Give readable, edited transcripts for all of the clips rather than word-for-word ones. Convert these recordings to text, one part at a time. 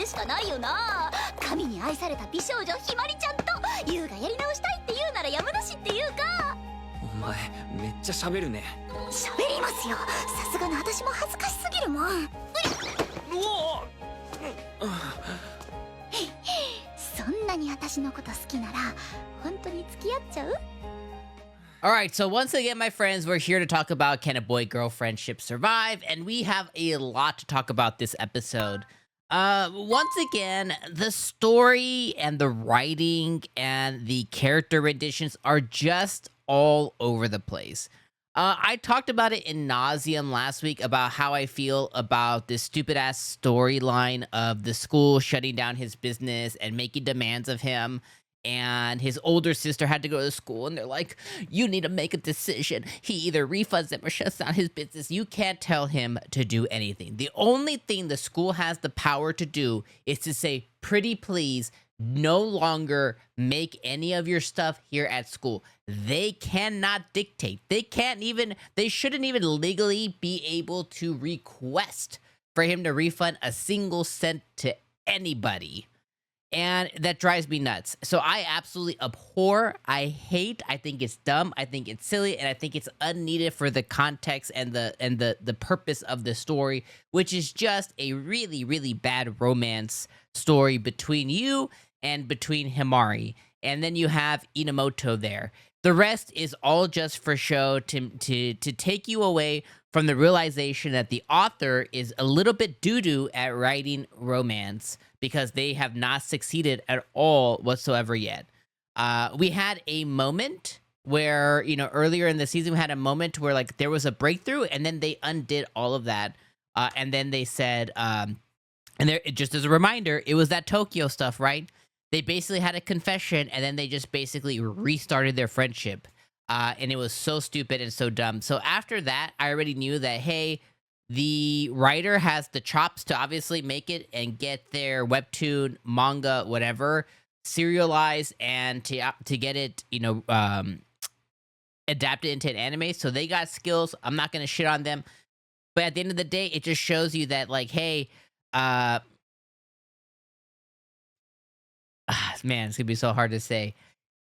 しかないよな。神に愛された美少女ひまりちゃんと優がやり直したいって言うならやむなしっていうか。お前めっちゃ喋るね。喋りますよ。さすがの私も恥ずかしすぎるもん。うおそんなに私のこと好きなら本当に付き合っちゃう？ Alright, so once again, my friends, we're here to talk about can a boy-girl friendship survive, and we have a lot to talk about this episode. Once again, the story and the writing and the character renditions are just all over the place. I talked about it in nauseam last week about how I feel about this stupid-ass storyline of the school shutting down his business and making demands of him. And his older sister had to go to school, and they're like, you need to make a decision. He either refunds them or shuts down his business. You can't tell him to do anything. The only thing the school has the power to do is to say, pretty please, no longer make any of your stuff here at school. They cannot dictate. They shouldn't even legally be able to request for him to refund a single cent to anybody. And that drives me nuts. So I absolutely abhor, I hate, I think it's dumb, I think it's silly, and I think it's unneeded for the context and the purpose of the story, which is just a really, really bad romance story between you and between Himari. And then you have Enomoto there. The rest is all just for show to take you away from the realization that the author is a little bit doo-doo at writing romance because they have not succeeded at all whatsoever yet. We had a moment where, earlier in the season, we had a moment where, there was a breakthrough, and then they undid all of that. And then they said, just as a reminder, it was that Tokyo stuff, right? They basically had a confession, and then they just basically restarted their friendship. And it was so stupid and so dumb. So after that, I already knew that, hey, the writer has the chops to obviously make it and get their webtoon, manga, whatever, serialized and to get it, adapted into an anime. So they got skills. I'm not going to shit on them. But at the end of the day, it just shows you that, hey, man, it's going to be so hard to say.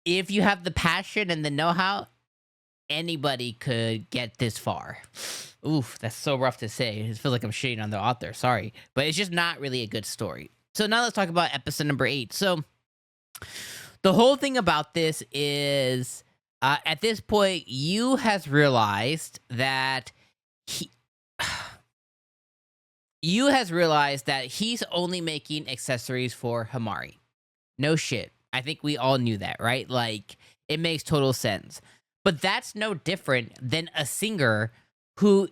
If you have the passion and the know-how, anybody could get this far. Oof, that's so rough to say. It feels like I'm shitting on the author. Sorry. But it's just not really a good story. So now let's talk about episode number 8. So the whole thing about this is, at this point, Yu has realized that he's only making accessories for Himari. No shit. I think we all knew that, right? It makes total sense. But that's no different than a singer who,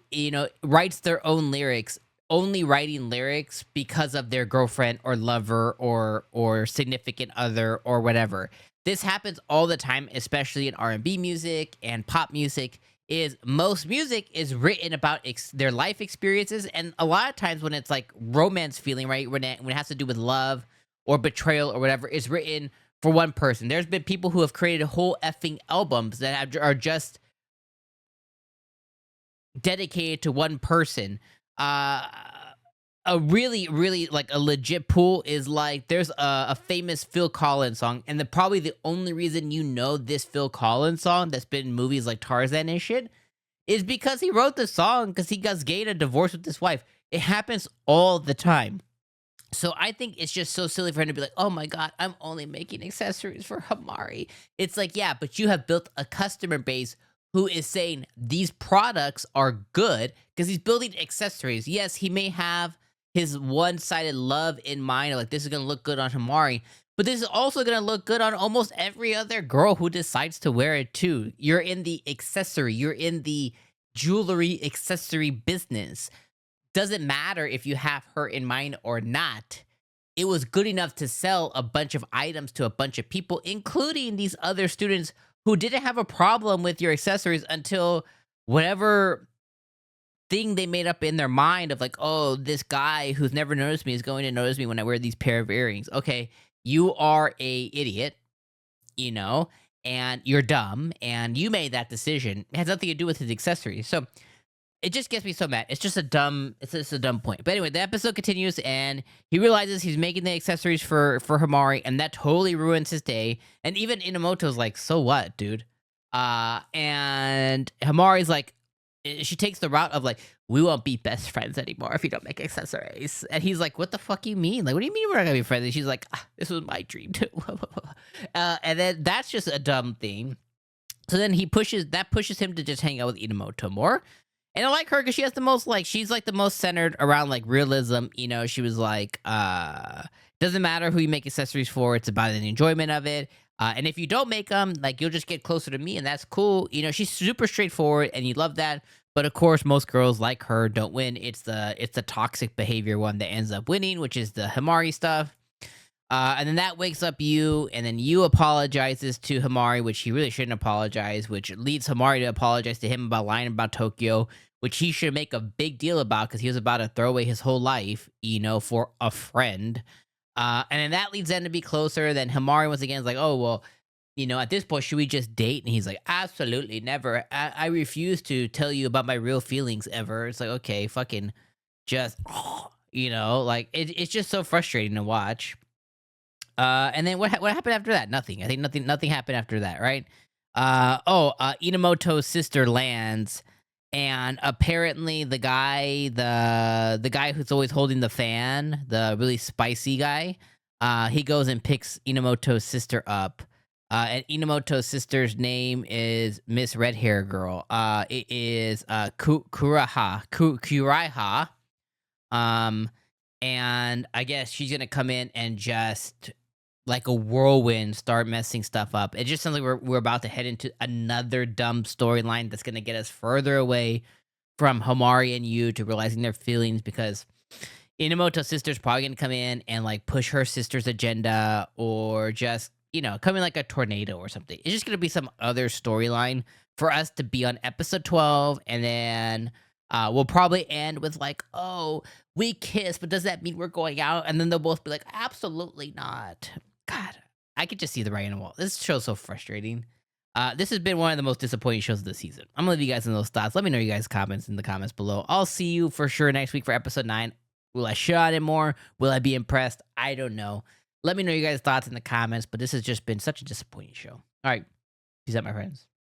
writes their own lyrics, only writing lyrics because of their girlfriend or lover or significant other or whatever. This happens all the time, especially in R&B music and pop music. Most music is written about their life experiences, and a lot of times when it's romance feeling, right, when it has to do with love or betrayal or whatever, it's written for one person. There's been people who have created whole effing albums that are just dedicated to one person. A really, really, a legit pool is there's a famous Phil Collins song, and probably the only reason you know this Phil Collins song that's been in movies like Tarzan and shit is because he wrote the song because he got gay in a divorce with his wife. It happens all the time. So I think it's just so silly for him to be like, oh my god, I'm only making accessories for Himari. It's yeah, but you have built a customer base who is saying these products are good because he's building accessories. Yes, he may have his one-sided love in mind, this is going to look good on Himari, but this is also going to look good on almost every other girl who decides to wear it too. You're in the accessory, you're in the jewelry accessory business. Doesn't matter if you have her in mind or not. It was good enough to sell a bunch of items to a bunch of people, including these other students who didn't have a problem with your accessories until whatever thing they made up in their mind of oh, this guy who's never noticed me is going to notice me when I wear these pair of earrings. Okay, you are a idiot, and you're dumb, and you made that decision. It has nothing to do with his accessories. So it just gets me so mad. It's just a dumb point. But anyway, the episode continues, and he realizes he's making the accessories for Himari, and that totally ruins his day. And even Enomoto's like, so what, dude? And Himari's like, she takes the route of like, we won't be best friends anymore if you don't make accessories. And he's like, what the fuck you mean? Like, what do you mean we're not gonna be friends? And she's like, this was my dream too. And then that's just a dumb thing. So then pushes him to just hang out with Enomoto more. And I like her because she has the most, like, she's like the most centered around like realism. You know, she was like, doesn't matter who you make accessories for, it's about the enjoyment of it. And if you don't make them, like, you'll just get closer to me, and that's cool. You know, she's super straightforward, and you love that. But of course, most girls like her don't win. It's the toxic behavior one that ends up winning, which is the Himari stuff. And then that wakes up you, and then you apologizes to Himari, which he really shouldn't apologize, which leads Himari to apologize to him about lying about Tokyo, which he should make a big deal about because he was about to throw away his whole life, you know, for a friend. And then that leads them to be closer. Then Himari once again is like, oh, well, you know, at this point, should we just date? And he's like, absolutely never. I refuse to tell you about my real feelings ever. It's like, okay, fucking just, you know, like it's just so frustrating to watch. And then what happened after that? Nothing. I think nothing happened after that, right? Enomoto's sister lands, and apparently the guy who's always holding the fan, the really spicy guy, he goes and picks Enomoto's sister up. And Enomoto's sister's name is Miss Red Hair Girl. It is Kuraiha. And I guess she's gonna come in and just like a whirlwind start messing stuff up. It just sounds like we're about to head into another dumb storyline that's gonna get us further away from Himari and you to realizing their feelings, because Enomoto's sister's probably gonna come in and like push her sister's agenda, or just, you know, come in like a tornado or something. It's just gonna be some other storyline for us to be on episode 12, and then we'll probably end with like, oh, we kiss, but does that mean we're going out? And then they'll both be like, absolutely not. God, I could just see the writing on the wall. This show's so frustrating. This has been one of the most disappointing shows of the season. I'm gonna leave you guys in those thoughts. Let me know you guys' comments in the comments below. I'll see you for sure next week for episode 9. Will I shit on it more? Will I be impressed? I don't know. Let me know you guys' thoughts in the comments, but this has just been such a disappointing show. All right. Peace out, my friends.